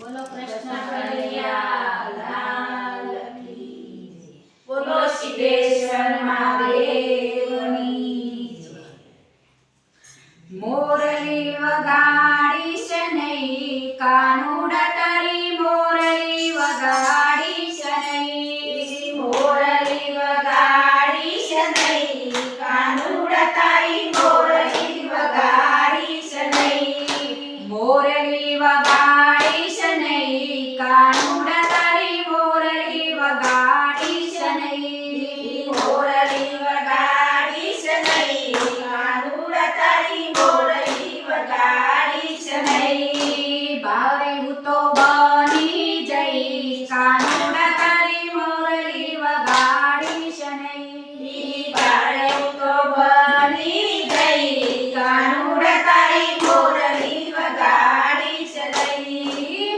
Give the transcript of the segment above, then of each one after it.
બોલો કૃષ્ણ કનૈયા લાલ કી જય. બોલો સિદ્ધેશ્વર મહાદેવની જય. મોરલી વગાડી શનૈ કાનુડા તારી મોરલી વગાડી શનૈ મોરલી વગાડી શનૈ કાનુડા તારી મોરલી વગાડી શનૈ મોરલી વગાડી શનૈ કાનુડા તારી મોરલી વગાડી શનૈ મોરલી વગાડી શનૈ કાનુડા તારી મોરલી વગાડી શનૈ બારે હું તો બની જઈ કાનુડા તારી મોરલી વગાડી શનૈ બારે હું તો બની જઈ કાનુડા તારી મોરલી વગાડી શનૈ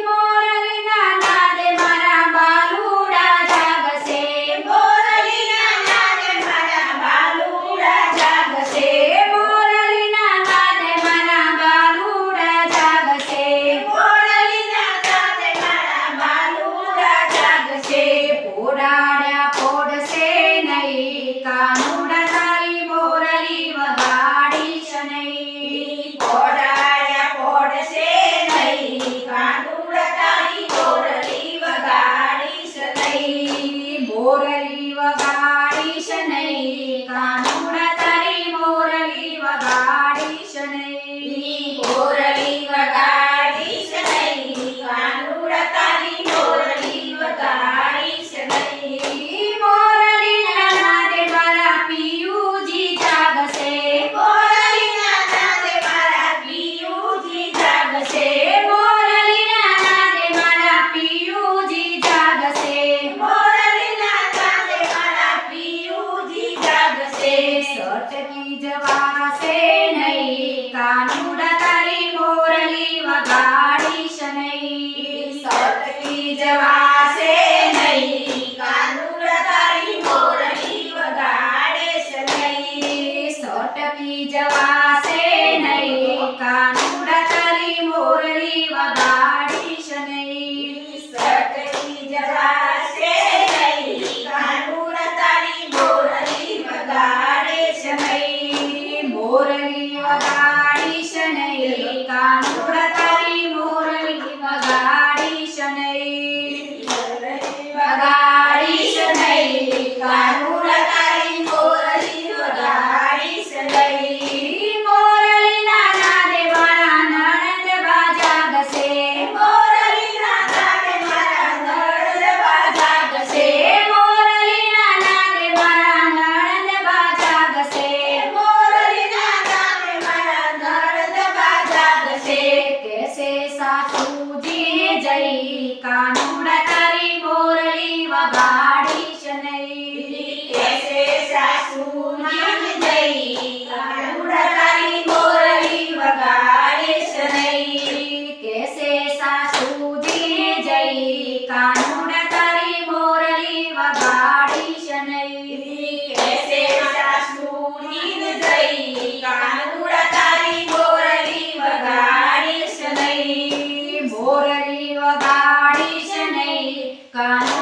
મોરલીના નાદે મારા બાલુડા જાગશે મોરલીના નાદે મારા બાલુડા જાગશે મોરલીના નાદે મારા બાલુડા જાગશે મોરલીના નાદે મારા બાલુડા જાગશે પોડાડ્યા પોડશે નહીં કાનુડા તારી મોરલી વગાડી શનૈ પોડાડ્યા પોડશે નહીં કાનુડા તારી મોરલી વગાડી શનૈ મોરલી વગાડી શનૈ કાનુડા તારી મોરલી વગાડી શનૈ મોરલી વગાડી શનૈ કાનુડા તારી મોરલી વગાડી શનૈ મોરલીના નાદે મારા પિયુજી જાગશે મોરલીના નાદે મારા પિયુજી જાગશે મોરલીના નાદે મારા પિયુજી જાગશે મોરલીના નાદે મારા પિયુજી જાગશે સટકી જવાશે નહીં કાનુડા તારી મોરલી વગાડી શનૈ સટકી જવાશે નહીં કાનુડા તારી મોરલી વગાડે શનૈ સટકી જવાશે નહીં કાનુડા તારી મોરલી વગાડી શનૈ સટકી જવાશે નહીં કાનુડા તારી મોરલી વગાડે શનૈ મોરલી વગાડી શનૈ કાનુડા તારી મોરલી વગાડી શનૈ વગાડી શનૈ કાનુડા તારી મોરલી વગાડી શનૈ મોરલીના નાદે મારા નણંદ બા જાગશે મોરલીના નાદે મારા નણંદ બા જાગશે મોરલીના નાદે મારા નણંદ બા જાગશે મોરલીના નાદે મારા નણંદ બા જાગશે કેસે સાસુજી જઈ કાનુડા તારી મોરલી વગાડી શનૈ કેસે સાસુજી જઈ કાનુડા તારી મોરલી વગાડી શનૈ કેસે સાસુજી જઈ કાનુડા તારી મોરલી વગાડી શનૈ કેસે સાસુજી જઈ કાનુડા તારી મોરલી વગાડી શનૈ મોરલી વગાડી શનૈ કાનુડા